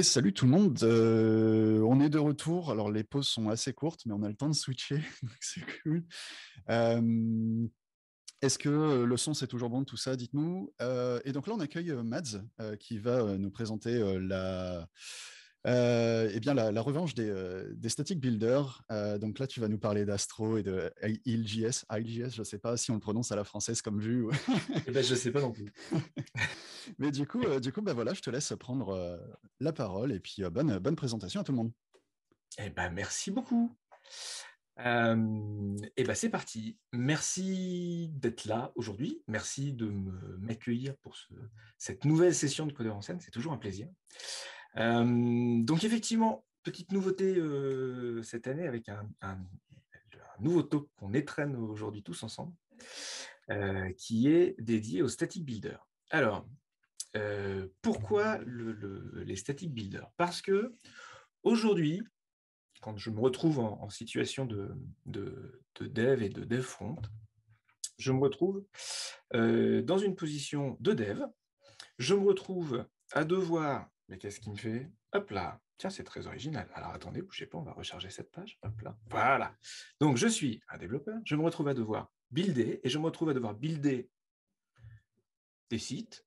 Et salut tout le monde, on est de retour. Alors les pauses sont assez courtes, mais on a le temps de switcher, donc c'est cool. Euh, Est-ce que le son c'est toujours bon, tout ça? Dites-nous. Et donc là on accueille Mads qui va nous présenter eh bien la revanche des static builders. Donc là tu vas nous parler d'Astro et de ILJS, je ne sais pas si on le prononce à la française comme vu. Eh ben, je sais pas non plus. Mais du coup bah voilà, je te laisse prendre la parole et puis bonne présentation à tout le monde. Eh ben, merci beaucoup. Eh ben, c'est parti. Merci d'être là aujourd'hui. Merci de m'accueillir pour cette nouvelle session de Codeur en scène. C'est toujours un plaisir. Donc, effectivement, petite nouveauté cette année avec un nouveau talk qu'on étrenne aujourd'hui tous ensemble, qui est dédié au static builder. Alors, pourquoi les static builders? Parce que aujourd'hui, quand je me retrouve en situation de dev et de dev front, je me retrouve dans une position de dev. Je me retrouve à devoir, mais qu'est-ce qui me fait? Hop là, tiens, c'est très original. Alors attendez, bougez pas, on va recharger cette page. Hop là, voilà. Donc je suis un développeur, je me retrouve à devoir builder, et je me retrouve à devoir builder des sites,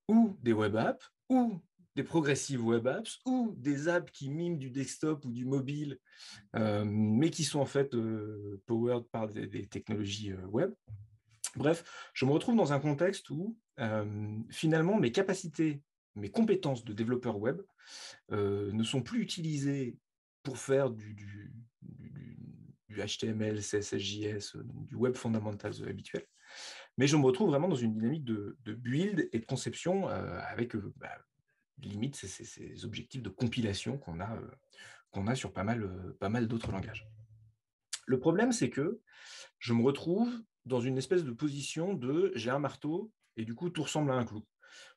ou des web apps, ou des progressive web apps, ou des apps qui miment du desktop ou du mobile, mais qui sont en fait powered par des technologies web. Bref, je me retrouve dans un contexte où finalement mes capacités, mes compétences de développeur web ne sont plus utilisées pour faire du HTML, CSS, JS, du web fundamentals habituel, mais je me retrouve vraiment dans une dynamique de build et de conception avec limite ces objectifs de compilation qu'on a sur pas mal d'autres langages. Le problème, c'est que je me retrouve dans une espèce de position de j'ai un marteau et du coup tout ressemble à un clou.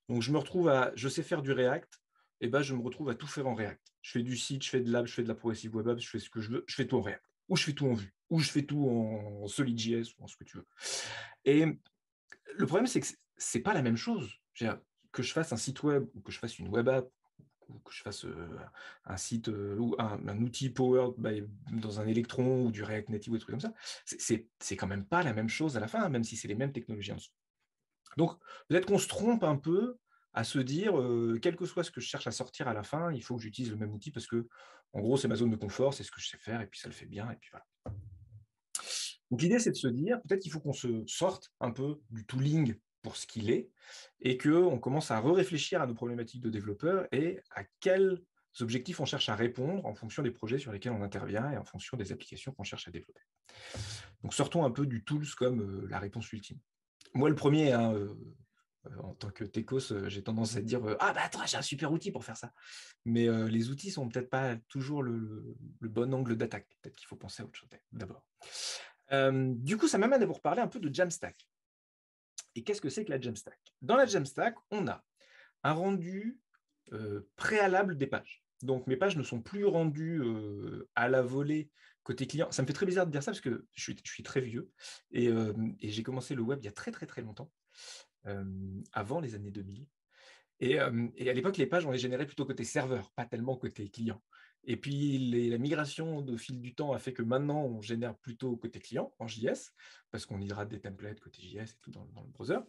Donc je sais faire du React, et ben je me retrouve à tout faire en React. Je fais du site, je fais de l'app, je fais de la progressive web app, je fais ce que je veux, je fais tout en React, ou je fais tout en Vue, ou je fais tout en SolidJS, ou en ce que tu veux. Et le problème, c'est que c'est pas la même chose. Que je fasse un site web ou que je fasse une web app ou que je fasse un site ou un outil powered dans un Electron ou du React Native ou des trucs comme ça, c'est quand même pas la même chose à la fin, même si c'est les mêmes technologies en dessous. Donc, peut-être qu'on se trompe un peu à se dire, quel que soit ce que je cherche à sortir à la fin, il faut que j'utilise le même outil parce que, en gros, c'est ma zone de confort, c'est ce que je sais faire, et puis ça le fait bien, et puis voilà. Donc l'idée, c'est de se dire, peut-être qu'il faut qu'on se sorte un peu du tooling pour ce qu'il est, et qu'on commence à réfléchir à nos problématiques de développeurs et à quels objectifs on cherche à répondre en fonction des projets sur lesquels on intervient et en fonction des applications qu'on cherche à développer. Donc sortons un peu du tools comme la réponse ultime. Moi, le premier, hein, en tant que techos, j'ai tendance à dire ah bah attends, j'ai un super outil pour faire ça. Mais les outils sont peut-être pas toujours le bon angle d'attaque. Peut-être qu'il faut penser à autre chose d'abord. Du coup, ça m'amène à vous reparler un peu de Jamstack. Et qu'est-ce que c'est que la Jamstack? Dans la Jamstack, on a un rendu préalable des pages. Donc, mes pages ne sont plus rendues à la volée côté client. Ça me fait très bizarre de dire ça parce que je suis très vieux et j'ai commencé le web il y a très, très, très longtemps, avant les années 2000. Et à l'époque, les pages, on les générait plutôt côté serveur, pas tellement côté client. Et puis, la migration au fil du temps a fait que maintenant, on génère plutôt côté client, en JS, parce qu'on hydrate des templates côté JS et tout dans le browser.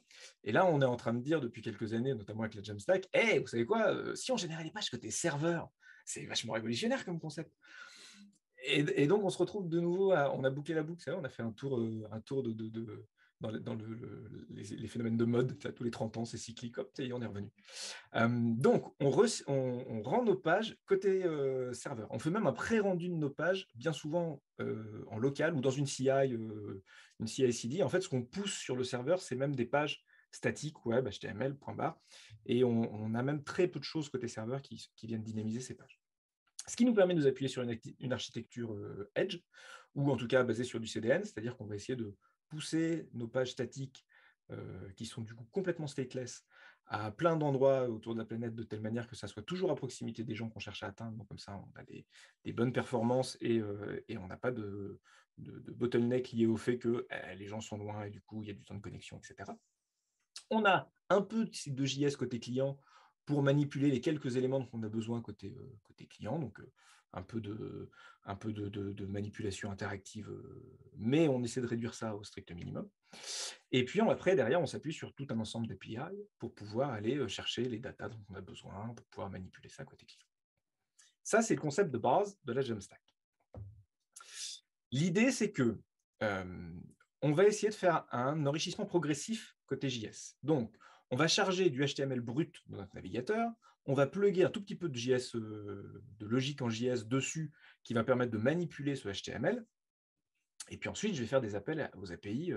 Et là, on est en train de dire depuis quelques années, notamment avec la Jamstack, hey, vous savez quoi, si on générait les pages côté serveur, c'est vachement révolutionnaire comme concept. Et donc, on se retrouve de nouveau, on a bouclé la boucle, ça, on a fait un tour dans les phénomènes de mode, tous les 30 ans, c'est cyclique, hop, et on est revenu. Donc, on rend nos pages côté serveur. On fait même un pré-rendu de nos pages, bien souvent en local ou dans une CI, une CI/CD. En fait, ce qu'on pousse sur le serveur, c'est même des pages statiques, web, HTML, point barre, et on a même très peu de choses côté serveur qui viennent dynamiser ces pages. Ce qui nous permet de nous appuyer sur une architecture Edge, ou en tout cas basée sur du CDN, c'est-à-dire qu'on va essayer de pousser nos pages statiques, qui sont du coup complètement stateless, à plein d'endroits autour de la planète, de telle manière que ça soit toujours à proximité des gens qu'on cherche à atteindre. Donc comme ça, on a des bonnes performances et on n'a pas de bottleneck lié au fait que les gens sont loin et du coup, il y a du temps de connexion, etc. On a un peu de JS côté client, pour manipuler les quelques éléments dont on a besoin côté client, donc un peu de manipulation interactive, mais on essaie de réduire ça au strict minimum. Et puis après, derrière, on s'appuie sur tout un ensemble d'API pour pouvoir aller chercher les datas dont on a besoin, pour pouvoir manipuler ça côté client. Ça, c'est le concept de base de la Jamstack. L'idée, c'est que on va essayer de faire un enrichissement progressif côté JS. Donc, on va charger du HTML brut dans notre navigateur, on va plugger un tout petit peu de JS, de logique en JS dessus, qui va permettre de manipuler ce HTML. Et puis ensuite, je vais faire des appels aux API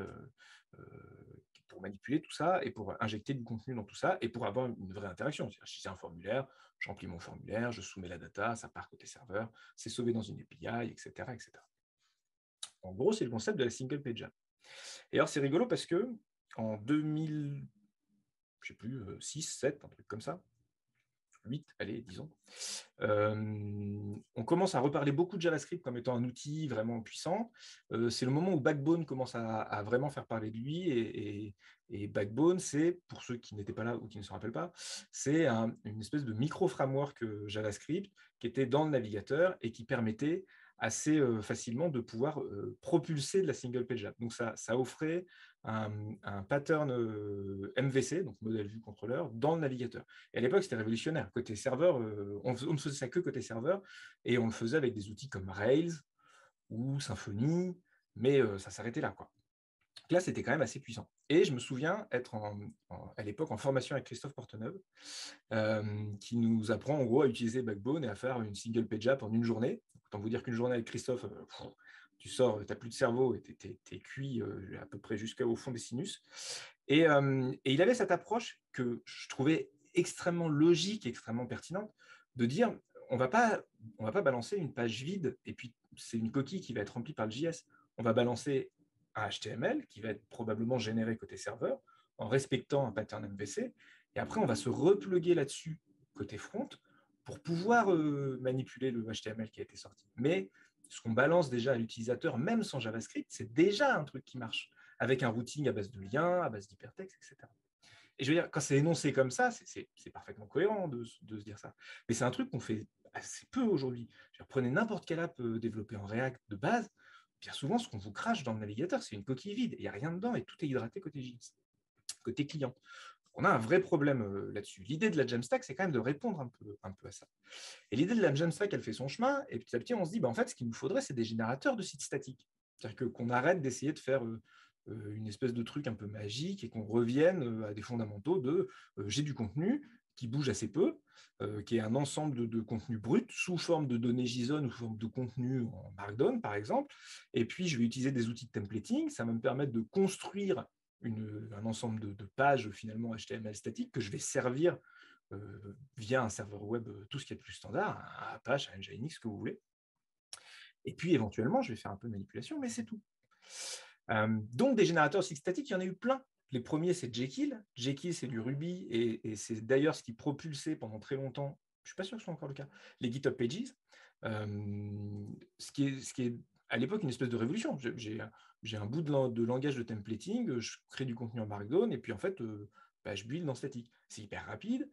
pour manipuler tout ça et pour injecter du contenu dans tout ça et pour avoir une vraie interaction. Si c'est un formulaire, je remplis mon formulaire, je soumets la data, ça part côté serveur, c'est sauvé dans une API, etc., etc. En gros, c'est le concept de la single page app. Et alors, c'est rigolo parce que en 2000, je sais plus, 6, 7, un truc comme ça, 8, allez, disons, on commence à reparler beaucoup de JavaScript comme étant un outil vraiment puissant. C'est le moment où Backbone commence à vraiment faire parler de lui. Et Backbone, c'est, pour ceux qui n'étaient pas là ou qui ne se rappellent pas, c'est une espèce de micro-framework JavaScript qui était dans le navigateur et qui permettait assez facilement de pouvoir propulser de la single page app. Donc ça offrait un pattern MVC, donc modèle vue contrôleur, dans le navigateur. Et à l'époque, c'était révolutionnaire. Côté serveur, on ne faisait ça que côté serveur, et on le faisait avec des outils comme Rails ou Symfony, mais ça s'arrêtait là, quoi. Donc là, c'était quand même assez puissant. Et je me souviens être à l'époque en formation avec Christophe Porteneuve, qui nous apprend en gros à utiliser Backbone et à faire une single page app en une journée. Autant vous dire qu'une journée avec Christophe, tu sors, tu n'as plus de cerveau et tu es cuit à peu près jusqu'au fond des sinus. Et il avait cette approche que je trouvais extrêmement logique, extrêmement pertinente, de dire on va pas balancer une page vide et puis c'est une coquille qui va être remplie par le JS. On va balancer un HTML qui va être probablement généré côté serveur en respectant un pattern MVC. Et après, on va se repluguer là-dessus côté front pour pouvoir manipuler le HTML qui a été sorti. Mais ce qu'on balance déjà à l'utilisateur, même sans JavaScript, c'est déjà un truc qui marche, avec un routing à base de liens, à base d'hypertexte, etc. Et je veux dire, quand c'est énoncé comme ça, c'est parfaitement cohérent de se dire ça. Mais c'est un truc qu'on fait assez peu aujourd'hui. Prenez n'importe quelle app développée en React de base, bien souvent, ce qu'on vous crache dans le navigateur, c'est une coquille vide. Il n'y a rien dedans et tout est hydraté côté JS, côté client. On a un vrai problème là-dessus. L'idée de la Jamstack, c'est quand même de répondre un peu à ça. Et l'idée de la Jamstack, elle fait son chemin, et petit à petit, on se dit, en fait, ce qu'il nous faudrait, c'est des générateurs de sites statiques. C'est-à-dire qu'on arrête d'essayer de faire une espèce de truc un peu magique et qu'on revienne à des fondamentaux de j'ai du contenu qui bouge assez peu, qui est un ensemble de contenus bruts sous forme de données JSON ou sous forme de contenu en Markdown, par exemple. Et puis, je vais utiliser des outils de templating. Ça va me permettre de construire un ensemble de pages finalement HTML statiques que je vais servir via un serveur web, tout ce qui est plus standard, un Apache, un Nginx, ce que vous voulez. Et puis éventuellement, je vais faire un peu de manipulation, mais c'est tout. Donc des générateurs statiques, il y en a eu plein. Les premiers, c'est Jekyll. Jekyll, c'est du Ruby, et c'est d'ailleurs ce qui propulsait pendant très longtemps, je ne suis pas sûr que ce soit encore le cas, les GitHub Pages, ce qui est à l'époque une espèce de révolution. J'ai un bout de langage de templating, je crée du contenu en Markdown, et puis en fait, je build en statique. C'est hyper rapide,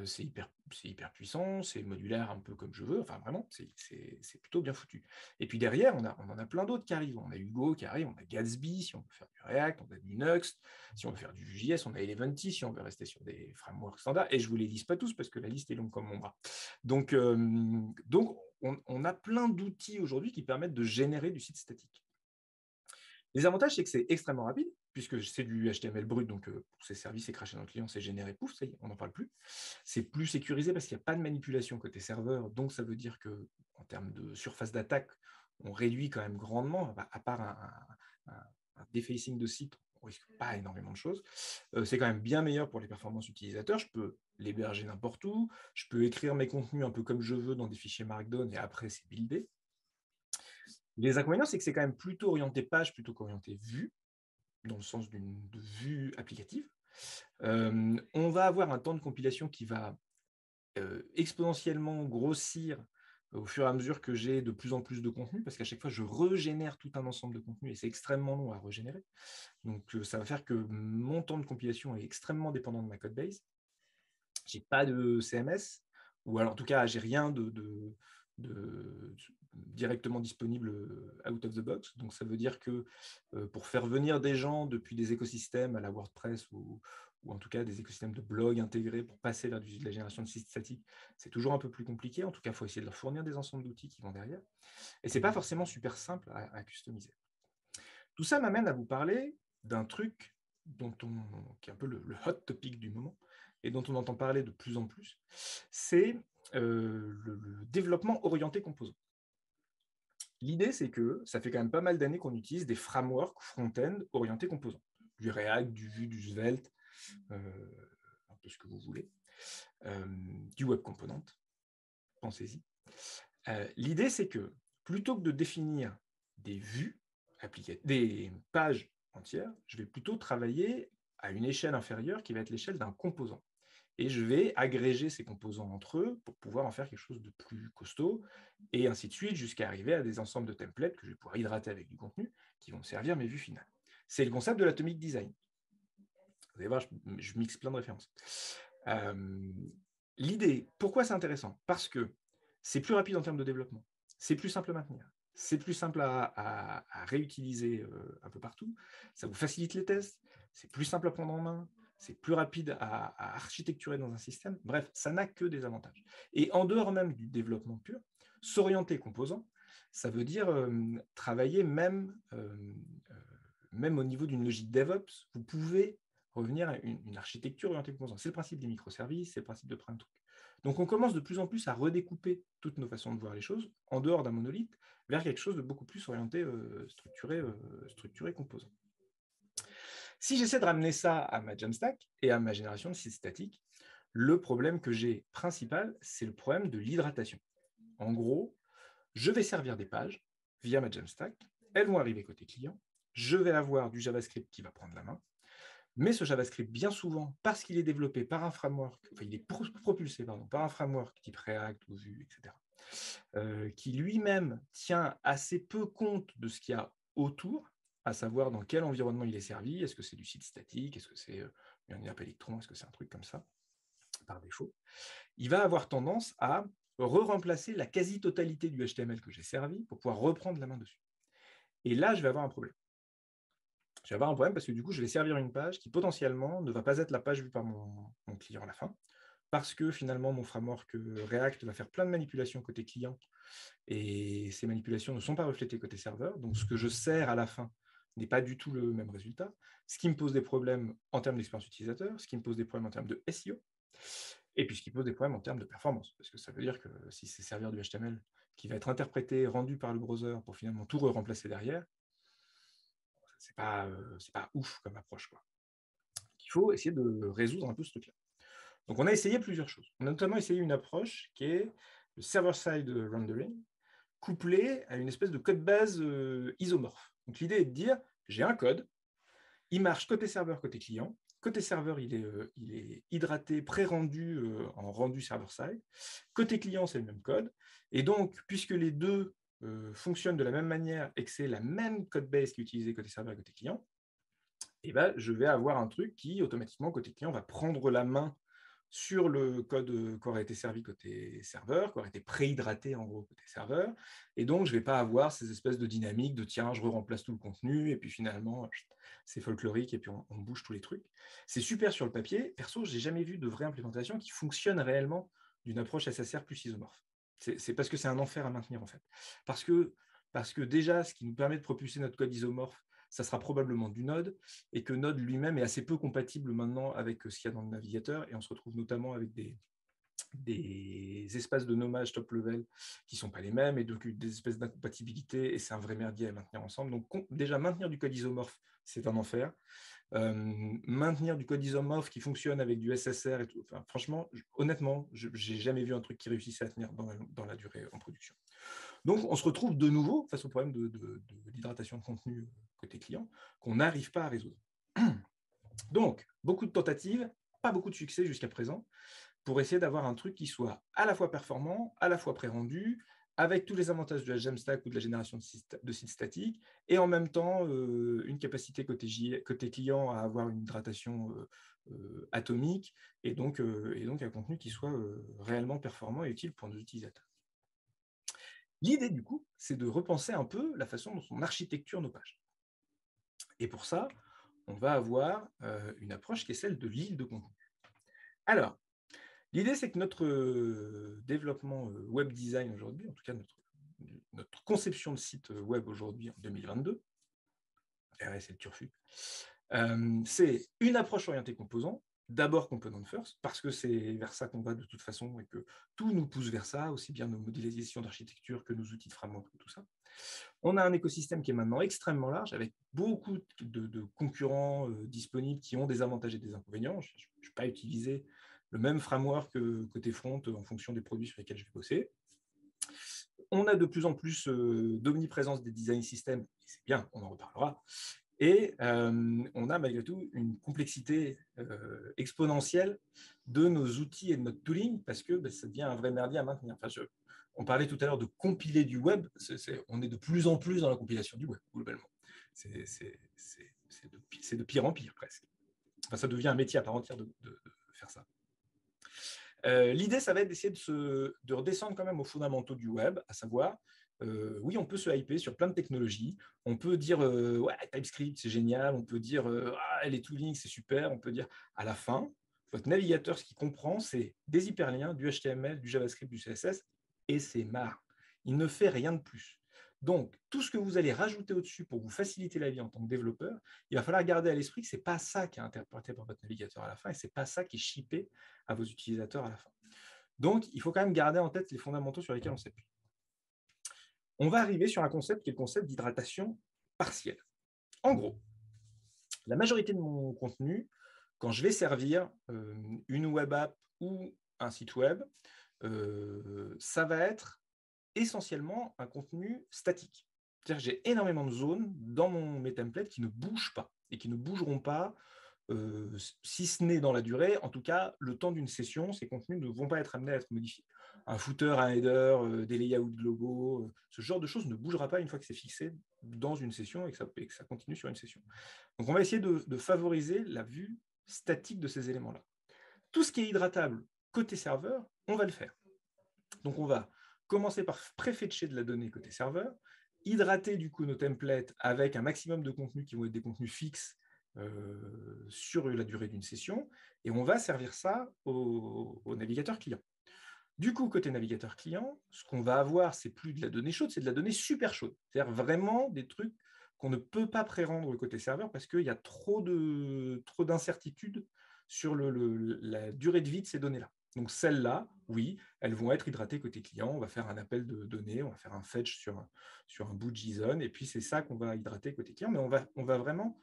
c'est hyper puissant, c'est modulaire un peu comme je veux, enfin vraiment, c'est plutôt bien foutu. Et puis derrière, on en a plein d'autres qui arrivent. On a Hugo qui arrive, on a Gatsby, si on veut faire du React, on a du Nuxt, si on veut faire du JS, on a Eleventy, si on veut rester sur des frameworks standards, et je ne vous les liste pas tous parce que la liste est longue comme mon bras. Donc on a plein d'outils aujourd'hui qui permettent de générer du site statique. Les avantages, c'est que c'est extrêmement rapide, puisque c'est du HTML brut, donc pour ces services, c'est craché dans le client, c'est généré, pouf, ça y est, on n'en parle plus. C'est plus sécurisé parce qu'il n'y a pas de manipulation côté serveur, donc ça veut dire qu'en termes de surface d'attaque, on réduit quand même grandement, à part un defacing de site, on ne risque pas énormément de choses. C'est quand même bien meilleur pour les performances utilisateurs, je peux l'héberger n'importe où, je peux écrire mes contenus un peu comme je veux dans des fichiers Markdown, et après c'est buildé. Les inconvénients, c'est que c'est quand même plutôt orienté page plutôt qu'orienté vue, dans le sens de vue applicative. On va avoir un temps de compilation qui va exponentiellement grossir au fur et à mesure que j'ai de plus en plus de contenu, parce qu'à chaque fois, je régénère tout un ensemble de contenu, et c'est extrêmement long à régénérer. Donc, ça va faire que mon temps de compilation est extrêmement dépendant de ma codebase. j'ai pas de CMS, ou alors en tout cas, j'ai rien de directement disponible out of the box. Donc, ça veut dire que pour faire venir des gens depuis des écosystèmes à la WordPress ou en tout cas des écosystèmes de blog intégrés pour passer vers de la génération de sites statiques, c'est toujours un peu plus compliqué. En tout cas, il faut essayer de leur fournir des ensembles d'outils qui vont derrière. Et ce n'est pas forcément super simple à customiser. Tout ça m'amène à vous parler d'un truc qui est un peu le hot topic du moment et dont on entend parler de plus en plus, c'est le développement orienté composant. L'idée, c'est que ça fait quand même pas mal d'années qu'on utilise des frameworks front-end orientés composants. Du React, du Vue, du Svelte, un peu ce que vous voulez, du Web Component, pensez-y. L'idée, c'est que plutôt que de définir des vues, des pages entières, je vais plutôt travailler à une échelle inférieure qui va être l'échelle d'un composant. Et je vais agréger ces composants entre eux pour pouvoir en faire quelque chose de plus costaud, et ainsi de suite, jusqu'à arriver à des ensembles de templates que je vais pouvoir hydrater avec du contenu qui vont servir mes vues finales. C'est le concept de l'atomic design. Vous allez voir, je mixe plein de références. L'idée, pourquoi c'est intéressant? Parce que c'est plus rapide en termes de développement, c'est plus simple à maintenir, c'est plus simple à réutiliser un peu partout, ça vous facilite les tests, c'est plus simple à prendre en main, c'est plus rapide à architecturer dans un système. Bref, ça n'a que des avantages. Et en dehors même du développement pur, s'orienter composant, ça veut dire travailler même au niveau d'une logique DevOps. Vous pouvez revenir à une architecture orientée composant. C'est le principe des microservices, c'est le principe de plein de trucs. Donc on commence de plus en plus à redécouper toutes nos façons de voir les choses, en dehors d'un monolithe, vers quelque chose de beaucoup plus orienté, structuré composant. Si j'essaie de ramener ça à ma Jamstack et à ma génération de sites statiques, le problème que j'ai principal, c'est le problème de l'hydratation. En gros, je vais servir des pages via ma Jamstack, elles vont arriver côté client, je vais avoir du JavaScript qui va prendre la main, mais ce JavaScript, bien souvent, parce qu'il est développé par un framework, enfin, il est propulsé par un framework type React ou Vue, etc., qui lui-même tient assez peu compte de ce qu'il y a autour, à savoir dans quel environnement il est servi. Est-ce que c'est du site statique? Est-ce que c'est un app Electron? Est-ce que c'est un truc comme ça, par défaut? Il va avoir tendance à remplacer la quasi-totalité du HTML que j'ai servi pour pouvoir reprendre la main dessus. Et là, je vais avoir un problème. Je vais avoir un problème parce que du coup, je vais servir une page qui potentiellement ne va pas être la page vue par mon client à la fin, parce que finalement, mon framework React va faire plein de manipulations côté client, et ces manipulations ne sont pas reflétées côté serveur, donc ce que je sers à la fin n'est pas du tout le même résultat, ce qui me pose des problèmes en termes d'expérience utilisateur, ce qui me pose des problèmes en termes de SEO, et puis ce qui pose des problèmes en termes de performance, parce que ça veut dire que si c'est servir du HTML qui va être interprété, rendu par le browser pour finalement tout remplacer derrière, c'est pas ouf comme approche, quoi. Il faut essayer de résoudre un peu ce truc-là. Donc, on a essayé plusieurs choses. On a notamment essayé une approche qui est le server-side rendering, couplé à une espèce de code base isomorphe. Donc, l'idée est de dire, j'ai un code, il marche côté serveur, côté client. Côté serveur, il est hydraté, pré-rendu en rendu server-side. Côté client, c'est le même code. Et donc, puisque les deux fonctionnent de la même manière et que c'est la même code base qui est utilisée côté serveur et côté client, et ben, je vais avoir un truc qui, automatiquement, côté client, va prendre la main sur le code qui aurait été servi côté serveur, qui aurait été préhydraté en gros côté serveur. Et donc, je ne vais pas avoir ces espèces de dynamiques de tiens, je remplace tout le contenu, et puis finalement, c'est folklorique, et puis on bouge tous les trucs. C'est super sur le papier. Perso, je n'ai jamais vu de vraie implémentation qui fonctionne réellement d'une approche SSR plus isomorphe. C'est parce que c'est un enfer à maintenir, en fait. Parce que déjà, ce qui nous permet de propulser notre code isomorphe, ça sera probablement du Node, et que Node lui-même est assez peu compatible maintenant avec ce qu'il y a dans le navigateur, et on se retrouve notamment avec des espaces de nommage top level qui ne sont pas les mêmes, et donc des espèces d'incompatibilité, et c'est un vrai merdier à maintenir ensemble. Donc déjà, maintenir du code isomorphe, c'est un enfer. Maintenir du code isomorphe qui fonctionne avec du SSR et tout, enfin, franchement, honnêtement, je n'ai jamais vu un truc qui réussissait à tenir dans la durée en production. Donc, on se retrouve de nouveau face au problème de l'hydratation de contenu côté client qu'on n'arrive pas à résoudre. Donc, beaucoup de tentatives, pas beaucoup de succès jusqu'à présent, pour essayer d'avoir un truc qui soit à la fois performant, à la fois pré-rendu, avec tous les avantages de la Jamstack ou de la génération de sites statiques, et en même temps une capacité côté client à avoir une hydratation atomique, et donc un contenu qui soit réellement performant et utile pour nos utilisateurs. L'idée, du coup, c'est de repenser un peu la façon dont on architecture nos pages. Et pour ça, on va avoir une approche qui est celle de l'île de contenu. Alors, l'idée, c'est que notre développement web design aujourd'hui, en tout cas notre conception de site web aujourd'hui en 2022, RS et le Turfu, c'est une approche orientée composant, d'abord component first, parce que c'est vers ça qu'on va de toute façon et que tout nous pousse vers ça, aussi bien nos modélisations d'architecture que nos outils de framework, tout ça. On a un écosystème qui est maintenant extrêmement large, avec beaucoup de concurrents disponibles qui ont des avantages et des inconvénients. Je ne vais pas utiliser le même framework que côté front en fonction des produits sur lesquels je vais bosser. On a de plus en plus d'omniprésence des design systems, et c'est bien, on en reparlera. Et on a malgré tout une complexité exponentielle de nos outils et de notre tooling, parce que ça devient un vrai merdier à maintenir. Enfin, on parlait tout à l'heure de compiler du web, on est de plus en plus dans la compilation du web, globalement. C'est de pire en pire, presque. Enfin, ça devient un métier à part entière de faire ça. L'idée, ça va être d'essayer de redescendre quand même aux fondamentaux du web, à savoir, oui, on peut se hyper sur plein de technologies, on peut dire, ouais, TypeScript, c'est génial, on peut dire, les toolings, c'est super, on peut dire, à la fin, votre navigateur, ce qu'il comprend, c'est des hyperliens, du HTML, du JavaScript, du CSS, et c'est marre. Il ne fait rien de plus. Donc, tout ce que vous allez rajouter au-dessus pour vous faciliter la vie en tant que développeur, il va falloir garder à l'esprit que ce n'est pas ça qui est interprété par votre navigateur à la fin, et ce n'est pas ça qui est shippé à vos utilisateurs à la fin. Donc, il faut quand même garder en tête les fondamentaux sur lesquels on s'appuie. On va arriver sur un concept qui est le concept d'hydratation partielle. En gros, la majorité de mon contenu, quand je vais servir une web app ou un site web, ça va être essentiellement un contenu statique. C'est-à-dire que j'ai énormément de zones dans mes templates qui ne bougent pas et qui ne bougeront pas, si ce n'est dans la durée. En tout cas, le temps d'une session, ces contenus ne vont pas être amenés à être modifiés. Un footer, un header, des layouts globaux, ce genre de choses ne bougera pas une fois que c'est fixé dans une session et que ça continue sur une session. Donc, on va essayer de favoriser la vue statique de ces éléments-là. Tout ce qui est hydratable côté serveur, on va le faire. Donc, on va commencer par préfetcher de la donnée côté serveur, hydrater du coup nos templates avec un maximum de contenus qui vont être des contenus fixes sur la durée d'une session, et on va servir ça au navigateur client. Du coup, côté navigateur client, ce qu'on va avoir, c'est plus de la donnée chaude, c'est de la donnée super chaude. C'est-à-dire vraiment des trucs qu'on ne peut pas pré-rendre côté serveur parce qu'il y a trop d'incertitudes sur la durée de vie de ces données-là. Donc celles-là, oui, elles vont être hydratées côté client. On va faire un appel de données, on va faire un fetch sur un bout de JSON, et puis c'est ça qu'on va hydrater côté client. Mais on va vraiment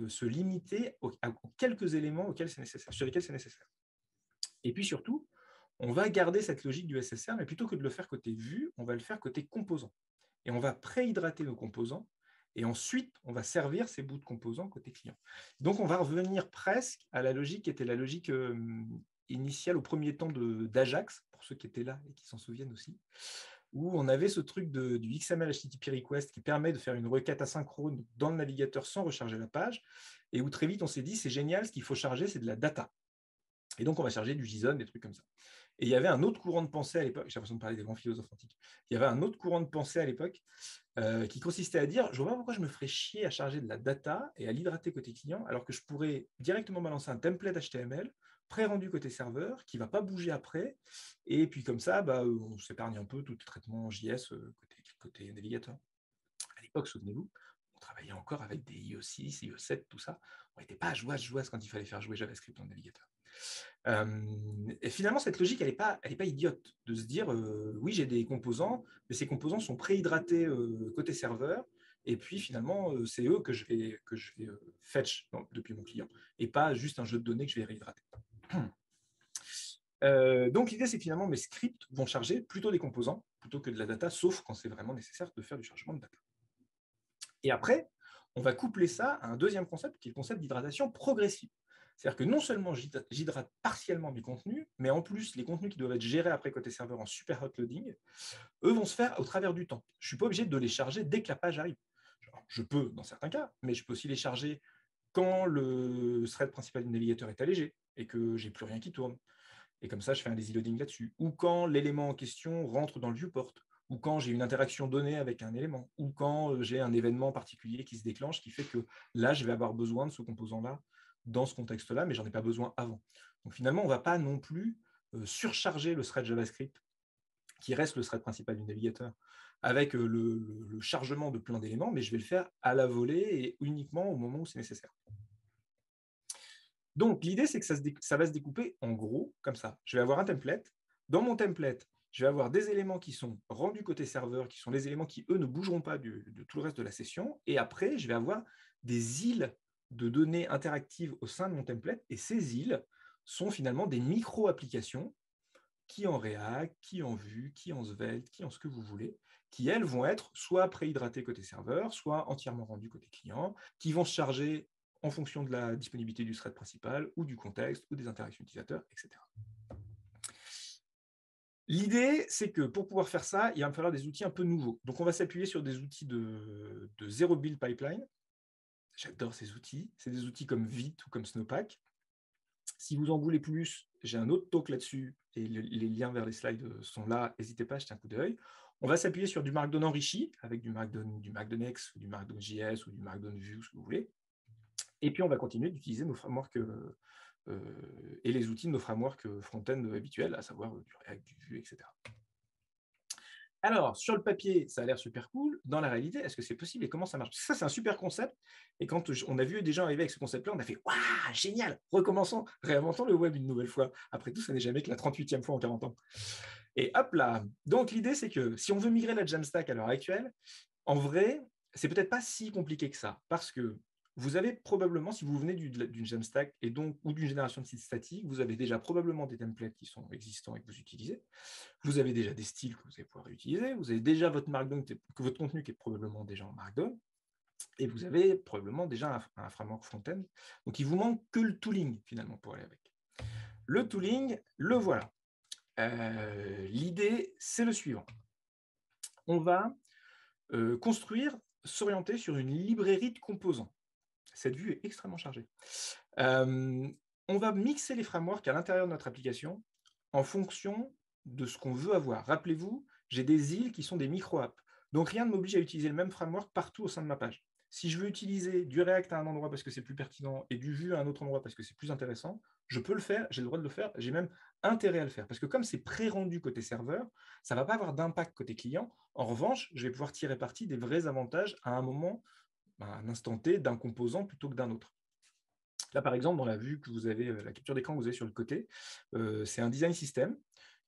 se limiter à quelques éléments sur lesquels c'est nécessaire. Et puis surtout, on va garder cette logique du SSR, mais plutôt que de le faire côté vue, on va le faire côté composant. Et on va préhydrater nos composants, et ensuite, on va servir ces bouts de composants côté client. Donc, on va revenir presque à la logique qui était la logique initiale au premier temps d'Ajax, pour ceux qui étaient là et qui s'en souviennent aussi, où on avait ce truc du XML HTTP request qui permet de faire une requête asynchrone dans le navigateur sans recharger la page, et où très vite, on s'est dit, c'est génial, ce qu'il faut charger, c'est de la data. Et donc, on va charger du JSON, des trucs comme ça. Et il y avait un autre courant de pensée à l'époque, j'ai l'impression de parler des grands philosophes antiques, il y avait un autre courant de pensée à l'époque qui consistait à dire, je ne vois pas pourquoi je me ferais chier à charger de la data et à l'hydrater côté client, alors que je pourrais directement balancer un template HTML pré-rendu côté serveur, qui ne va pas bouger après, et puis comme ça, on s'épargne un peu tout le traitement JS côté navigateur. À l'époque, souvenez-vous, on travaillait encore avec des IO6, IO7, tout ça. On n'était pas à jouer quand il fallait faire jouer JavaScript dans le navigateur. Et finalement, cette logique, elle n'est pas idiote de se dire, oui, j'ai des composants, mais ces composants sont préhydratés côté serveur, et puis finalement, c'est eux que je vais fetch depuis mon client, et pas juste un jeu de données que je vais réhydrater. Donc l'idée, c'est que finalement, mes scripts vont charger plutôt des composants, plutôt que de la data, sauf quand c'est vraiment nécessaire de faire du chargement de data. Et après, on va coupler ça à un deuxième concept, qui est le concept d'hydratation progressive. C'est-à-dire que non seulement j'hydrate partiellement mes contenus, mais en plus, les contenus qui doivent être gérés après côté serveur en super hot loading, eux vont se faire au travers du temps. Je ne suis pas obligé de les charger dès que la page arrive. Je peux dans certains cas, mais je peux aussi les charger quand le thread principal du navigateur est allégé et que j'ai plus rien qui tourne. Et comme ça, je fais un lazy loading là-dessus. Ou quand l'élément en question rentre dans le viewport, ou quand j'ai une interaction donnée avec un élément, ou quand j'ai un événement particulier qui se déclenche, qui fait que là, je vais avoir besoin de ce composant-là dans ce contexte-là, mais j'en ai pas besoin avant. Donc finalement, on ne va pas non plus surcharger le thread JavaScript, qui reste le thread principal du navigateur, avec le chargement de plein d'éléments, mais je vais le faire à la volée et uniquement au moment où c'est nécessaire. Donc, l'idée, c'est que ça va se découper en gros, comme ça. Je vais avoir un template. Dans mon template, je vais avoir des éléments qui sont rendus côté serveur, qui sont les éléments qui, eux, ne bougeront pas de tout le reste de la session. Et après, je vais avoir des îles de données interactives au sein de mon template. Et ces îles sont finalement des micro-applications qui en React, qui en Vue, qui en Svelte, qui en ce que vous voulez, qui, elles, vont être soit préhydratées côté serveur, soit entièrement rendues côté client, qui vont se charger en fonction de la disponibilité du thread principal, ou du contexte, ou des interactions utilisateurs, etc. L'idée, c'est que pour pouvoir faire ça, il va me falloir des outils un peu nouveaux. Donc, on va s'appuyer sur des outils de zero build pipeline. J'adore ces outils. C'est des outils comme Vite ou comme Snowpack. Si vous en voulez plus, j'ai un autre talk là-dessus et les liens vers les slides sont là. N'hésitez pas à jeter un coup d'œil. On va s'appuyer sur du Markdown enrichi avec du Markdown X, ou du Markdown JS ou du Markdown Vue, ce que vous voulez. Et puis, on va continuer d'utiliser nos frameworks et les outils de nos frameworks front-end habituels, à savoir du React, du Vue, etc. Alors, sur le papier, ça a l'air super cool. Dans la réalité, est-ce que c'est possible et comment ça marche? Ça, c'est un super concept. Et quand on a vu des gens arriver avec ce concept-là, on a fait « Waouh, génial, recommençons, réinventons le web une nouvelle fois. » Après tout, ça n'est jamais que la 38e fois en 40 ans. Et hop là. Donc, l'idée, c'est que si on veut migrer la Jamstack à l'heure actuelle, en vrai, c'est peut-être pas si compliqué que ça. Parce que vous avez probablement, si vous venez d'une Jamstack et donc, ou d'une génération de sites statiques, vous avez déjà probablement des templates qui sont existants et que vous utilisez. Vous avez déjà des styles que vous allez pouvoir utiliser. Vous avez déjà votre Markdown, votre contenu qui est probablement déjà en Markdown. Et vous avez probablement déjà un framework front-end. Donc, il vous manque que le tooling, finalement, pour aller avec. Le tooling, le voilà. L'idée, c'est le suivant. On va construire, s'orienter sur une librairie de composants. Cette vue est extrêmement chargée. On va mixer les frameworks à l'intérieur de notre application en fonction de ce qu'on veut avoir. Rappelez-vous, j'ai des îles qui sont des micro-apps. Donc, rien ne m'oblige à utiliser le même framework partout au sein de ma page. Si je veux utiliser du React à un endroit parce que c'est plus pertinent et du Vue à un autre endroit parce que c'est plus intéressant, je peux le faire, j'ai le droit de le faire, j'ai même intérêt à le faire. Parce que comme c'est pré-rendu côté serveur, ça ne va pas avoir d'impact côté client. En revanche, je vais pouvoir tirer parti des vrais avantages à un moment, à un instant T, d'un composant plutôt que d'un autre. Là, par exemple, dans la vue que vous avez, la capture d'écran que vous avez sur le côté, c'est un design system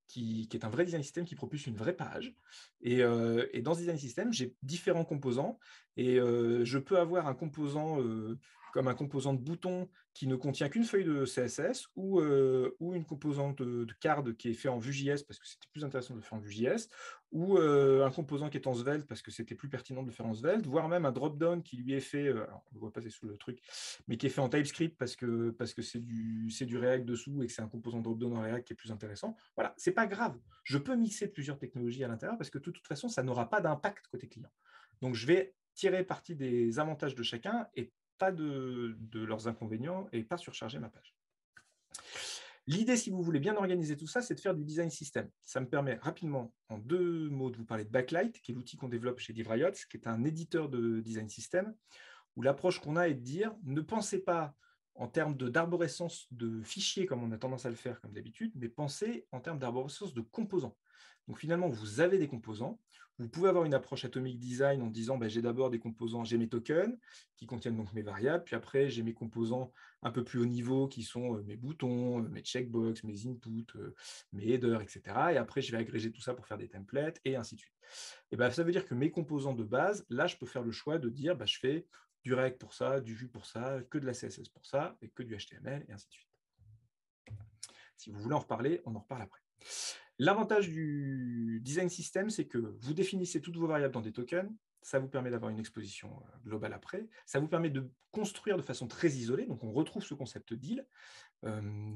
qui est un vrai design system qui propulse une vraie page. Et dans ce design system, j'ai différents composants. Et je peux avoir un composant comme un composant de bouton qui ne contient qu'une feuille de CSS ou une composante de card qui est fait en Vue.js parce que c'était plus intéressant de le faire en Vue.js ou un composant qui est en Svelte parce que c'était plus pertinent de le faire en Svelte, voire même un drop-down qui lui est fait, alors, on ne voit pas, c'est sous le truc, mais qui est fait en TypeScript parce que c'est du React dessous et que c'est un composant drop-down en React qui est plus intéressant. Voilà, c'est pas grave. Je peux mixer plusieurs technologies à l'intérieur parce que de toute façon, ça n'aura pas d'impact côté client. Donc, je vais tirer parti des avantages de chacun et pas de leurs inconvénients et pas surcharger ma page. L'idée, si vous voulez bien organiser tout ça, c'est de faire du design system. Ça me permet rapidement, en 2 mots, de vous parler de Backlight, qui est l'outil qu'on développe chez DivRiot, qui est un éditeur de design system, où l'approche qu'on a est de dire, ne pensez pas en termes d'arborescence de fichiers, comme on a tendance à le faire comme d'habitude, mais pensez en termes d'arborescence de composants. Donc finalement, vous avez des composants. Vous pouvez avoir une approche atomic design en disant j'ai d'abord des composants, j'ai mes tokens qui contiennent donc mes variables, puis après j'ai mes composants un peu plus haut niveau qui sont mes boutons, mes checkbox, mes inputs, mes headers, etc. Et après je vais agréger tout ça pour faire des templates et ainsi de suite. Et ça veut dire que mes composants de base, là je peux faire le choix de dire je fais du React pour ça, du Vue pour ça, que de la CSS pour ça, et que du HTML, et ainsi de suite. Si vous voulez en reparler, on en reparle après. L'avantage du design system, c'est que vous définissez toutes vos variables dans des tokens, Ça vous permet d'avoir une exposition globale après. Ça vous permet de construire de façon très isolée. Donc, on retrouve ce concept d'île.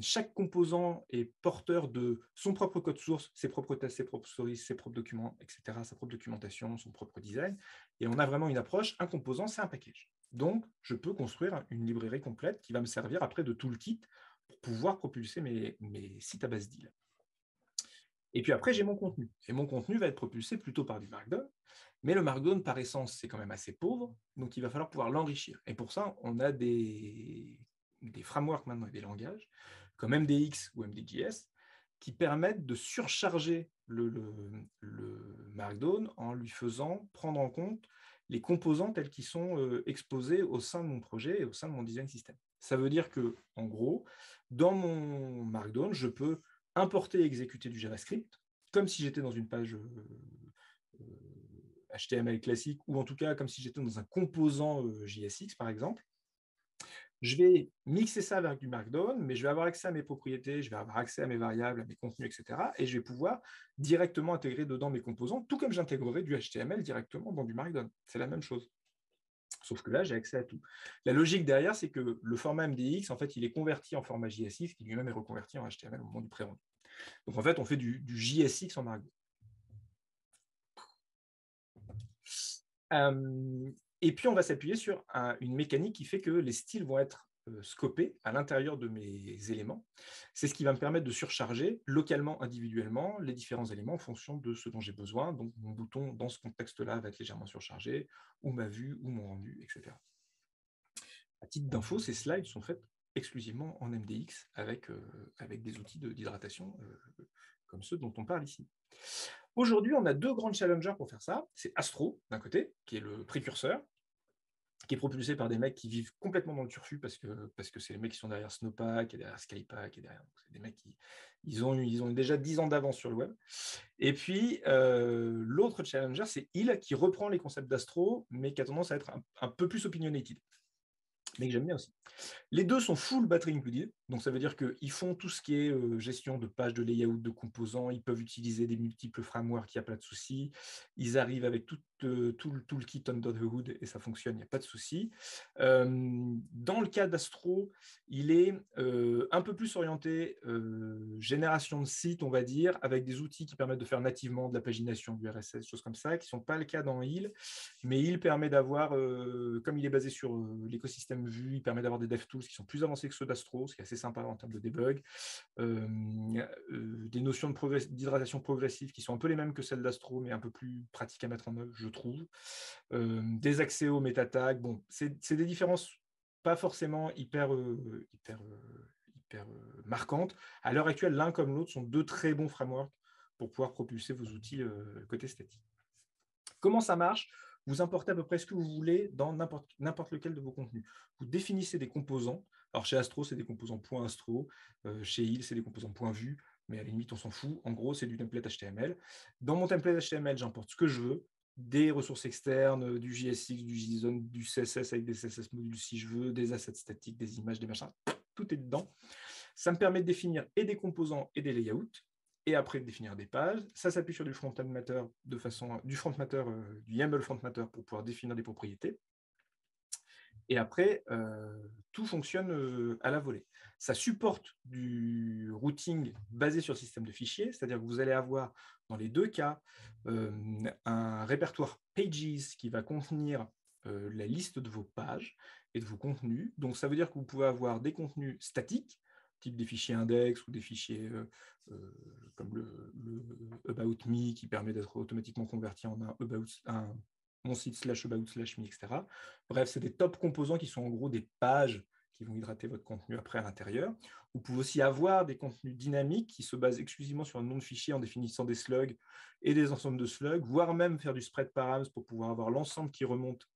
Chaque composant est porteur de son propre code source, ses propres tests, ses propres stories, ses propres documents, etc., sa propre documentation, son propre design. Et on a vraiment une approche, un composant, c'est un package. Donc, je peux construire une librairie complète qui va me servir après de toolkit pour pouvoir propulser mes sites à base d'île. Et puis après, j'ai mon contenu. Et mon contenu va être propulsé plutôt par du Markdown. Mais le Markdown, par essence, c'est quand même assez pauvre. Donc, il va falloir pouvoir l'enrichir. Et pour ça, on a des frameworks maintenant et des langages, comme MDX ou MDJS, qui permettent de surcharger le Markdown en lui faisant prendre en compte les composants tels qu'ils sont exposés au sein de mon projet et au sein de mon design system. Ça veut dire que, en gros, dans mon Markdown, je peux importer et exécuter du JavaScript, comme si j'étais dans une page HTML classique, ou en tout cas comme si j'étais dans un composant JSX, par exemple. Je vais mixer ça avec du Markdown, mais je vais avoir accès à mes propriétés, je vais avoir accès à mes variables, à mes contenus, etc. Et je vais pouvoir directement intégrer dedans mes composants, tout comme j'intégrerais du HTML directement dans du Markdown. C'est la même chose. Sauf que là, j'ai accès à tout. La logique derrière, c'est que le format MDX, en fait, il est converti en format JSX, qui lui-même est reconverti en HTML au moment du pré-rendu. Donc, en fait, on fait du JSX en Markdown. Et puis, on va s'appuyer sur une mécanique qui fait que les styles vont être scopés à l'intérieur de mes éléments. C'est ce qui va me permettre de surcharger localement, individuellement, les différents éléments en fonction de ce dont j'ai besoin. Donc, mon bouton, dans ce contexte-là, va être légèrement surchargé, ou ma vue, ou mon rendu, etc. À titre d'info, ces slides sont faits exclusivement en MDX avec des outils d'hydratation comme ceux dont on parle ici. Aujourd'hui, on a deux grands challengers pour faire ça. C'est Astro, d'un côté, qui est le précurseur, qui est propulsé par des mecs qui vivent complètement dans le turfu parce que c'est les mecs qui sont derrière Snowpack et derrière Skypack et derrière. Donc c'est des mecs qui ils ont déjà 10 ans d'avance sur le web. Et puis l'autre challenger, c'est Il, qui reprend les concepts d'Astro, mais qui a tendance à être un peu plus opinionated, mais que j'aime bien aussi. Les deux sont full battery included, donc ça veut dire qu'ils font tout ce qui est gestion de pages, de layout, de composants, ils peuvent utiliser des multiples frameworks, il n'y a pas de souci, ils arrivent avec tout le kit under the hood et ça fonctionne, il n'y a pas de souci. Dans le cas d'Astro, il est un peu plus orienté génération de sites, on va dire, avec des outils qui permettent de faire nativement de la pagination, du RSS, choses comme ça, qui ne sont pas le cas dans Il, mais Il permet d'avoir, comme il est basé sur l'écosystème Vue, il permet d'avoir des DevTools qui sont plus avancés que ceux d'Astro, ce qui est assez sympa en termes de debug, des notions d'hydratation progressive qui sont un peu les mêmes que celles d'Astro, mais un peu plus pratiques à mettre en œuvre, je trouve. Des accès aux méta-tags, bon, c'est des différences pas forcément hyper marquantes. À l'heure actuelle, l'un comme l'autre sont deux très bons frameworks pour pouvoir propulser vos outils côté statique. Comment ça marche? Vous importez à peu près ce que vous voulez dans n'importe lequel de vos contenus. Vous définissez des composants. Alors chez Astro, c'est des composants .astro. Chez Il, c'est des composants .vue. Mais à la limite, on s'en fout. En gros, c'est du template HTML. Dans mon template HTML, j'importe ce que je veux. Des ressources externes, du JSX, du JSON, du CSS avec des CSS modules si je veux, des assets statiques, des images, des machins. Tout est dedans. Ça me permet de définir et des composants et des layouts, et après de définir des pages. Ça s'appuie sur du front-end matter du YAML front matter pour pouvoir définir des propriétés. Et après, tout fonctionne à la volée. Ça supporte du routing basé sur le système de fichiers, c'est-à-dire que vous allez avoir, dans les deux cas, un répertoire pages qui va contenir la liste de vos pages et de vos contenus. Donc, ça veut dire que vous pouvez avoir des contenus statiques, type des fichiers index ou des fichiers comme le about me qui permet d'être automatiquement converti en un mon site /about/me, etc. Bref, c'est des top composants qui sont en gros des pages qui vont hydrater votre contenu après à l'intérieur. Vous pouvez aussi avoir des contenus dynamiques qui se basent exclusivement sur un nom de fichier en définissant des slugs et des ensembles de slugs, voire même faire du spread params pour pouvoir avoir l'ensemble qui remonte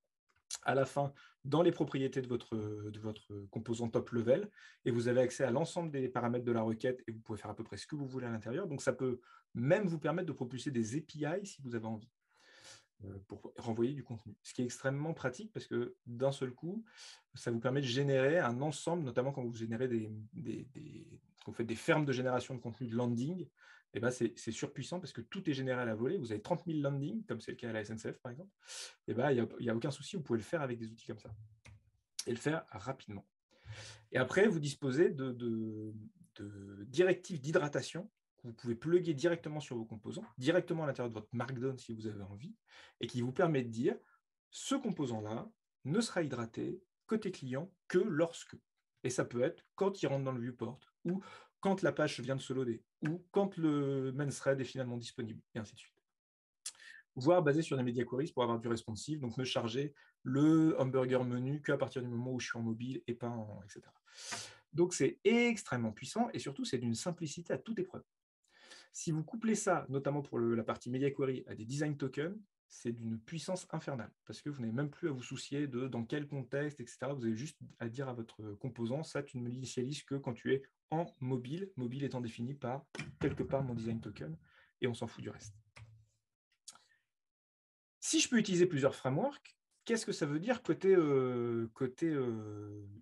à la fin dans les propriétés de votre composant top level, et vous avez accès à l'ensemble des paramètres de la requête et vous pouvez faire à peu près ce que vous voulez à l'intérieur. Donc ça peut même vous permettre de propulser des API si vous avez envie pour renvoyer du contenu. Ce qui est extrêmement pratique parce que d'un seul coup, ça vous permet de générer un ensemble, notamment quand vous générez quand vous faites des fermes de génération de contenu de landing, eh ben, c'est surpuissant parce que tout est généré à la volée. Vous avez 30 000 landings, comme c'est le cas à la SNCF, par exemple. Eh ben, il n'y a aucun souci, vous pouvez le faire avec des outils comme ça et le faire rapidement. Et après, vous disposez de directives d'hydratation que vous pouvez plugger directement sur vos composants, directement à l'intérieur de votre Markdown si vous avez envie, et qui vous permet de dire ce composant-là ne sera hydraté côté client que lorsque. Et ça peut être quand il rentre dans le viewport, ou quand la page vient de se loader, ou quand le main thread est finalement disponible, et ainsi de suite. Voire basé sur des media queries pour avoir du responsive, donc ne charger le hamburger menu qu'à partir du moment où je suis en mobile et pas en etc. Donc c'est extrêmement puissant et surtout c'est d'une simplicité à toute épreuve. Si vous couplez ça, notamment pour la partie media query, à des design tokens, c'est d'une puissance infernale parce que vous n'avez même plus à vous soucier de dans quel contexte, etc. Vous avez juste à dire à votre composant, ça tu ne me l'initialises que quand tu es en mobile, mobile étant défini par quelque part mon design token, et on s'en fout du reste. Si je peux utiliser plusieurs frameworks, qu'est-ce que ça veut dire côté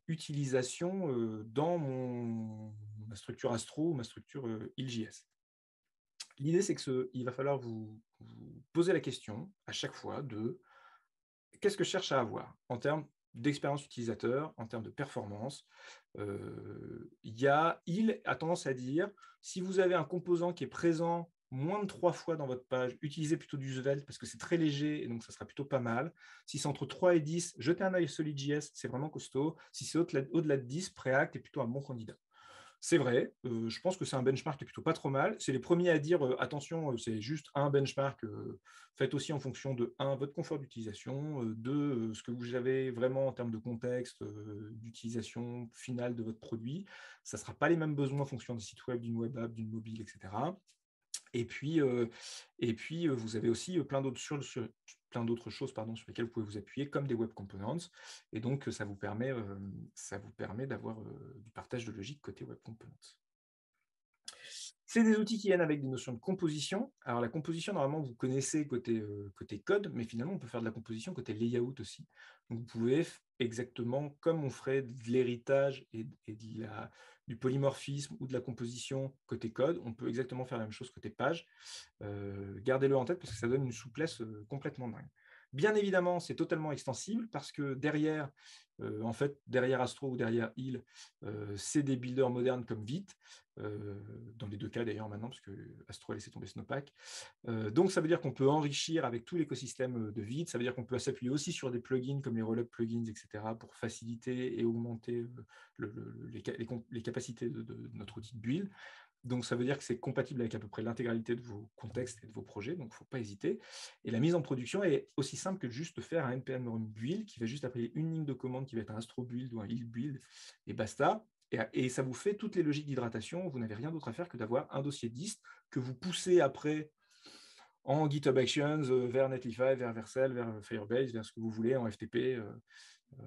utilisation dans ma structure Astro ou ma structure ILJS? L'idée, c'est qu'il va falloir vous poser la question à chaque fois de qu'est-ce que je cherche à avoir en termes d'expérience utilisateur, en termes de performance. Il a tendance à dire, si vous avez un composant qui est présent moins de 3 fois dans votre page, utilisez plutôt du Svelte parce que c'est très léger et donc ça sera plutôt pas mal. Si c'est entre 3 et 10, jetez un œil sur Solid.js, c'est vraiment costaud. Si c'est au-delà de 10, Preact est plutôt un bon candidat. C'est vrai, je pense que c'est un benchmark qui est plutôt pas trop mal. C'est les premiers à dire attention, c'est juste un benchmark. Faites aussi en fonction de 1, votre confort d'utilisation, 2, ce que vous avez vraiment en termes de contexte d'utilisation finale de votre produit. Ça ne sera pas les mêmes besoins en fonction d'un site web, d'une web app, d'une mobile, etc. Et puis, vous avez aussi plein d'autres choses sur lesquelles vous pouvez vous appuyer, comme des web components. Et donc, ça vous permet d'avoir du partage de logique côté web components. C'est des outils qui viennent avec des notions de composition. Alors, la composition, normalement, vous connaissez côté code, mais finalement, on peut faire de la composition côté layout aussi. Donc, vous pouvez exactement comme on ferait de l'héritage et du polymorphisme ou de la composition côté code, on peut exactement faire la même chose côté page. Gardez-le en tête parce que ça donne une souplesse complètement dingue. Bien évidemment, c'est totalement extensible parce que derrière, derrière Astro ou derrière Hill, c'est des builders modernes comme Vite, dans les deux cas d'ailleurs maintenant, parce que Astro a laissé tomber Snowpack. Donc ça veut dire qu'on peut enrichir avec tout l'écosystème de Vite, ça veut dire qu'on peut s'appuyer aussi sur des plugins comme les Rollup plugins, etc., pour faciliter et augmenter les capacités de notre outil de build. Donc, ça veut dire que c'est compatible avec à peu près l'intégralité de vos contextes et de vos projets, donc il ne faut pas hésiter. Et la mise en production est aussi simple que juste de faire un npm run build qui va juste appeler une ligne de commande qui va être un astro build ou un hill build, et basta. Et ça vous fait toutes les logiques d'hydratation. Vous n'avez rien d'autre à faire que d'avoir un dossier dist que vous poussez après en GitHub Actions vers Netlify, vers Vercel, vers Firebase, vers ce que vous voulez, en FTP,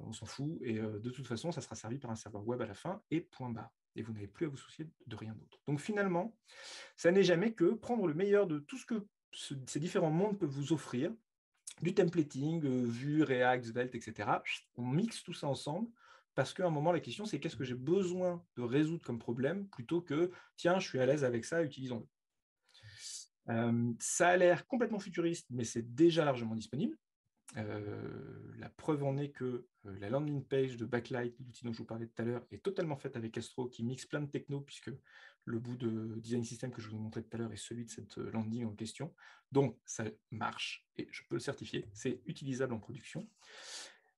on s'en fout. Et de toute façon, ça sera servi par un serveur web à la fin et point barre. Et vous n'avez plus à vous soucier de rien d'autre. Donc finalement, ça n'est jamais que prendre le meilleur de tout ce que ces différents mondes peuvent vous offrir, du templating, Vue, React, Svelte, etc. On mixe tout ça ensemble parce qu'à un moment, la question, c'est qu'est-ce que j'ai besoin de résoudre comme problème plutôt que, tiens, je suis à l'aise avec ça, utilisons-le. Ça a l'air complètement futuriste, mais c'est déjà largement disponible. La preuve en est que la landing page de Backlight, l'outil dont je vous parlais tout à l'heure, est totalement faite avec Astro, qui mixe plein de techno, puisque le bout de design system que je vous ai montré tout à l'heure est celui de cette landing en question. Donc, ça marche, et je peux le certifier, c'est utilisable en production.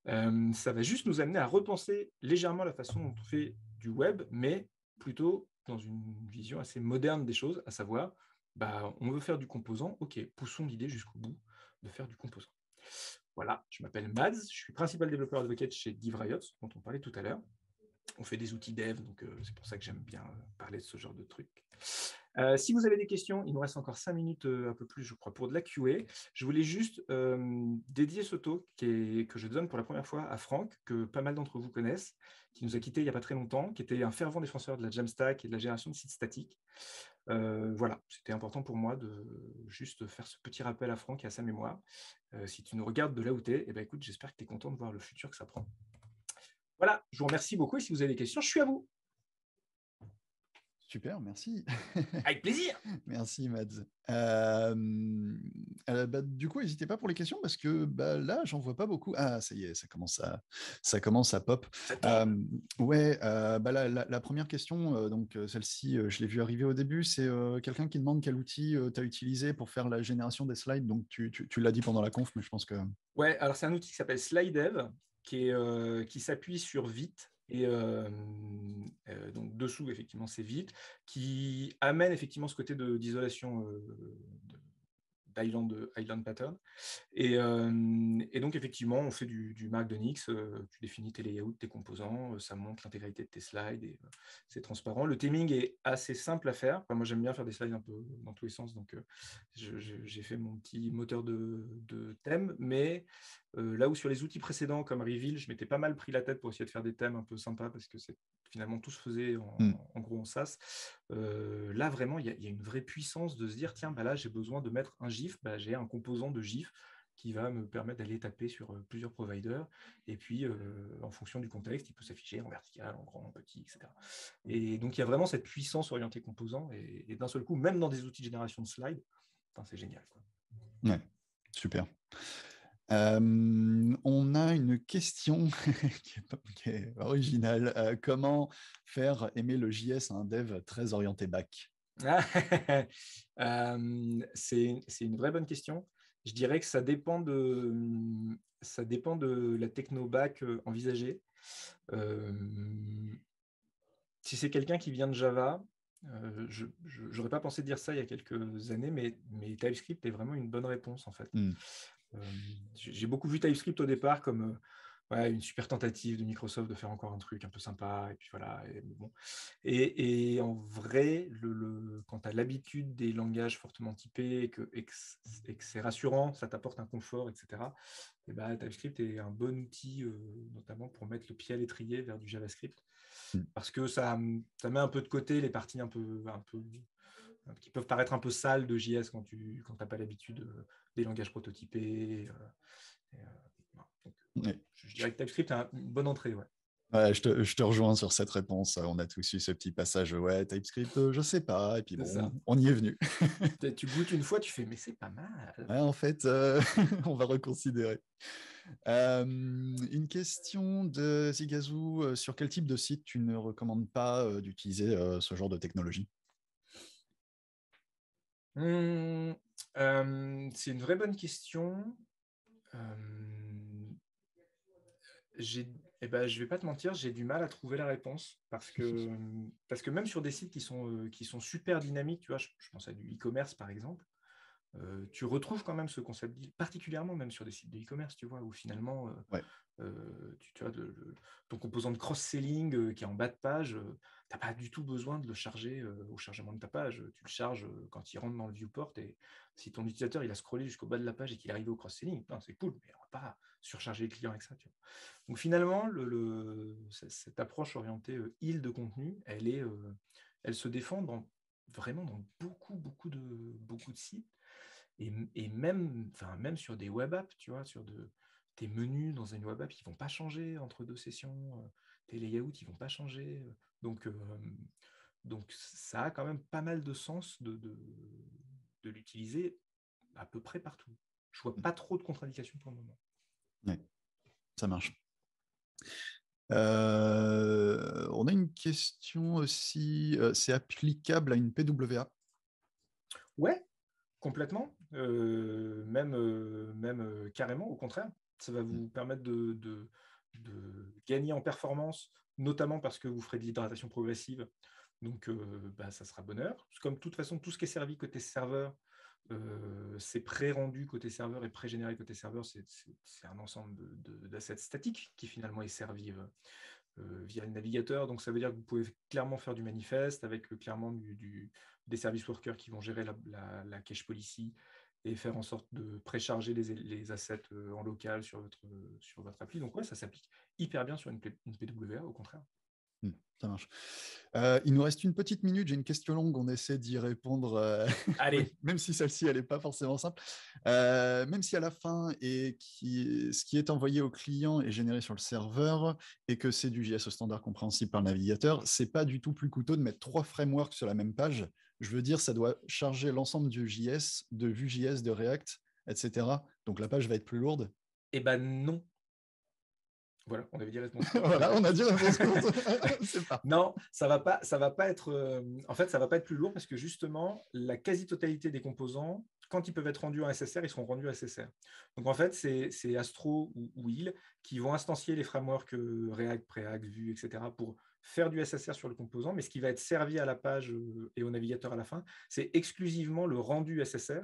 Ça va juste nous amener à repenser légèrement la façon dont on fait du web, mais plutôt dans une vision assez moderne des choses, à savoir, on veut faire du composant, ok, poussons l'idée jusqu'au bout de faire du composant. Voilà, je m'appelle Mads, je suis principal développeur advocate chez DivRiot, dont on parlait tout à l'heure. On fait des outils dev, donc c'est pour ça que j'aime bien parler de ce genre de trucs. Si vous avez des questions, il nous reste encore 5 minutes, un peu plus, je crois, pour de la QA. Je voulais juste dédier ce talk que je donne pour la première fois à Franck, que pas mal d'entre vous connaissent, qui nous a quittés il n'y a pas très longtemps, qui était un fervent défenseur de la Jamstack et de la génération de sites statiques. Voilà, c'était important pour moi de juste faire ce petit rappel à Franck et à sa mémoire. Si tu nous regardes de là où tu es, écoute, j'espère que tu es content de voir le futur que ça prend. Voilà, je vous remercie beaucoup et si vous avez des questions, je suis à vous. Super, merci. Avec plaisir. Merci, Mads. Du coup, n'hésitez pas pour les questions parce que là, j'en vois pas beaucoup. Ah, ça y est, ça commence à pop. Ça tombe. Ouais, la première question, donc celle-ci, je l'ai vue arriver au début, c'est quelqu'un qui demande quel outil tu as utilisé pour faire la génération des slides. Donc, tu l'as dit pendant la conf, mais je pense que... Ouais, alors c'est un outil qui s'appelle SlideDev, qui s'appuie sur Vite. Et donc dessous, effectivement, c'est Vite, qui amène effectivement ce côté d'isolation d'Island Pattern. Et donc, effectivement, on fait du Mark de Nix, tu définis tes layouts, tes composants, ça montre l'intégralité de tes slides, et c'est transparent. Le theming est assez simple à faire. Enfin, moi, j'aime bien faire des slides un peu dans tous les sens, donc j'ai fait mon petit moteur de thème, mais là où sur les outils précédents, comme Reveal, je m'étais pas mal pris la tête pour essayer de faire des thèmes un peu sympas, parce que finalement, tout se faisait en gros en SaaS. Là, vraiment, il y a une vraie puissance de se dire, tiens, là, j'ai besoin de mettre un GIF, j'ai un composant de GIF qui va me permettre d'aller taper sur plusieurs providers, et puis en fonction du contexte, il peut s'afficher en vertical, en grand, en petit, etc. Et donc il y a vraiment cette puissance orientée composant, et d'un seul coup, même dans des outils de génération de slides, c'est génial, quoi. Ouais, super. On a une question qui est originale. Comment faire aimer le JS à un dev très orienté back? C'est une vraie bonne question. Je dirais que ça dépend de la techno-back envisagée. Si c'est quelqu'un qui vient de Java, je n'aurais pas pensé dire ça il y a quelques années, mais TypeScript est vraiment une bonne réponse, en fait. J'ai beaucoup vu TypeScript au départ comme une super tentative de Microsoft de faire encore un truc un peu sympa, et puis voilà. Et en vrai, quand tu as l'habitude des langages fortement typés, et que c'est rassurant, ça t'apporte un confort, etc., et TypeScript est un bon outil, notamment pour mettre le pied à l'étrier vers du JavaScript, parce que ça met un peu de côté les parties un peu qui peuvent paraître un peu sales de JS quand tu n'as pas l'habitude des langages prototypés. Je dirais que TypeScript a une bonne entrée. Ouais. Ouais, je te rejoins sur cette réponse. On a tous eu ce petit passage, ouais, TypeScript, je sais pas. Et puis C'est bon, ça. on y est venu. Tu goûtes une fois, tu fais, mais c'est pas mal. Ouais, en fait, on va reconsidérer. Une question de Zigazou. Sur quel type de site tu ne recommandes pas d'utiliser ce genre de technologie? C'est une vraie bonne question. Je vais pas te mentir, j'ai du mal à trouver la réponse, parce que même sur des sites qui sont super dynamiques, tu vois, je pense à du e-commerce par exemple, tu retrouves quand même ce concept, particulièrement même sur des sites de e-commerce, tu vois, où finalement, Ouais. tu vois, ton composant de cross-selling qui est en bas de page, tu n'as pas du tout besoin de le charger au chargement de ta page. Tu le charges quand il rentre dans le viewport, et si ton utilisateur il a scrollé jusqu'au bas de la page et qu'il arrive au cross-selling, c'est cool, mais on ne va pas surcharger le client avec ça. Tu vois. Donc finalement, cette approche orientée île de contenu, elle se défend vraiment dans beaucoup de sites. Et même sur des web apps, tu vois, tes menus dans une web app, ils ne vont pas changer entre deux sessions, tes layouts, ils ne vont pas changer. Donc, ça a quand même pas mal de sens de l'utiliser à peu près partout. Je ne vois pas trop de contradictions pour le moment. Ouais, ça marche. On a une question aussi. C'est applicable à une PWA? Ouais, complètement. Même carrément, au contraire. Ça va vous permettre de gagner en performance, notamment parce que vous ferez de l'hydratation progressive. Donc, ça sera bonheur. Comme de toute façon, tout ce qui est servi côté serveur, c'est pré-rendu côté serveur et pré-généré côté serveur. C'est un ensemble d'assets statiques qui finalement est servi via le navigateur. Donc, ça veut dire que vous pouvez clairement faire du manifeste avec clairement des service workers qui vont gérer la cache policy et faire en sorte de précharger les assets en local sur votre appli. Donc, ouais, ça s'applique hyper bien sur une PWA, au contraire. Ça marche. Il nous reste une petite minute, j'ai une question longue, on essaie d'y répondre, Allez, même si celle-ci, elle n'est pas forcément simple. Même si à la fin, ce qui est envoyé au client est généré sur le serveur et que c'est du JS au standard compréhensible par le navigateur, c'est pas du tout plus coûteux de mettre 3 frameworks sur la même page. Je veux dire, ça doit charger l'ensemble du JS, de Vue.js, de React, etc. Donc la page va être plus lourde. eh ben non. Voilà, on avait dit réponse courte. Voilà, on a dit réponse courte. C'est parti. Non, ça va pas être. En fait, ça va pas être plus lourd parce que justement, la quasi-totalité des composants, quand ils peuvent être rendus en SSR, ils seront rendus en SSR. Donc en fait, c'est Astro ou Will qui vont instancier les frameworks React, Preact, Vue, etc. pour faire du SSR sur le composant, mais ce qui va être servi à la page et au navigateur à la fin, c'est exclusivement le rendu SSR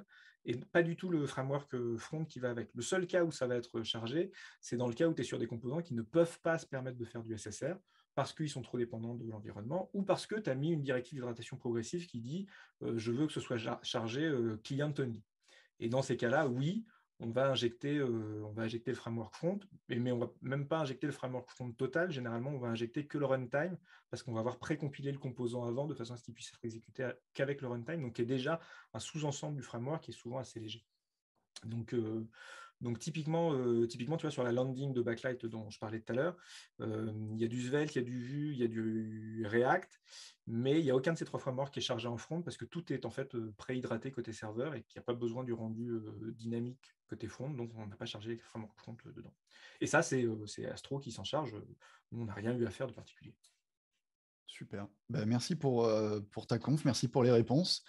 et pas du tout le framework front qui va avec. Le seul cas où ça va être chargé, c'est dans le cas où tu es sur des composants qui ne peuvent pas se permettre de faire du SSR parce qu'ils sont trop dépendants de l'environnement ou parce que tu as mis une directive d'hydratation progressive qui dit je veux que ce soit chargé client only. Et dans ces cas-là, oui, on va injecter le framework front, mais on ne va même pas injecter le framework front total. Généralement, on va injecter que le runtime parce qu'on va avoir précompilé le composant avant de façon à ce qu'il puisse être exécuté qu'avec le runtime, donc qui est déjà un sous-ensemble du framework qui est souvent assez léger. Donc typiquement, tu vois, sur la landing de Backlight dont je parlais tout à l'heure, il y a du Svelte, il y a du Vue, il y a du React, mais il n'y a aucun de ces 3 frameworks qui est chargé en front parce que tout est en fait préhydraté côté serveur et qu'il n'y a pas besoin du rendu dynamique côté front, donc on n'a pas chargé les frameworks front dedans. Et ça, c'est Astro qui s'en charge. Nous, on n'a rien eu à faire de particulier. Super. Ben, merci pour ta conf, merci pour les réponses.